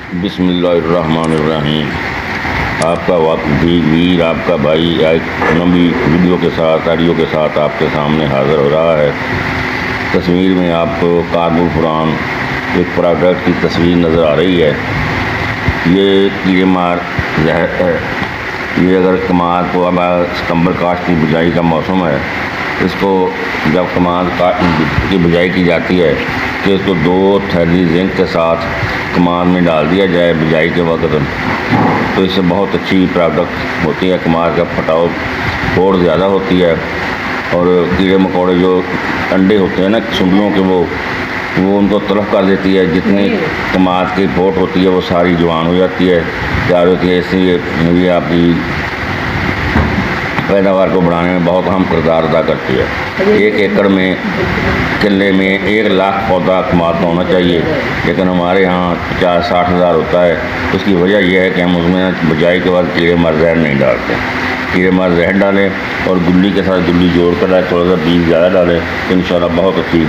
बिस्मिल्लाहिर्रहमानिर्रहीम। आपका वीर आपका भाई एक लंबी वीडियो के साथ ऑडियो के साथ आपके सामने हाज़िर हो रहा है। तस्वीर में आपको कारबुल फुरान एक प्रोडक्ट की तस्वीर नज़र आ रही है। ये कीड़े मार जहर है। ये अगर कमाद को अब सितंबर काश्त की बुझाई का मौसम है, इसको जब कमाद की बुझाई की जाती है कि इसको 2 थैली जिंक के साथ कमाद में डाल दिया जाए बुझाई के वक्त, तो इससे बहुत अच्छी प्रोडक्ट होती है। कमाद का फटाव फोड़ ज़्यादा होती है और कीड़े मकोड़े जो अंडे होते हैं ना सुंडियों के, वो उनको तलफ कर देती है। जितनी कमाद की फोट होती है वो सारी जवान हो जाती है, तैयार होती है। इसलिए ये आपकी पैदावार को बढ़ाने में बहुत अहम किरदार अदा करती है। 1 एकड़ में किले में 1 लाख पौधा कमाद का होना चाहिए, लेकिन हमारे यहाँ 50-60 हज़ार होता है। उसकी वजह यह है कि हम उसमें बुझाई के बाद कीड़े मार जहर नहीं डालते। कीड़े मार जहर डालें और गुल्ली के साथ गुल्ली जोड़ कर डालें, थोड़ा सा बीज ज़्यादा डालें तो इंशाल्लाह बहुत अच्छी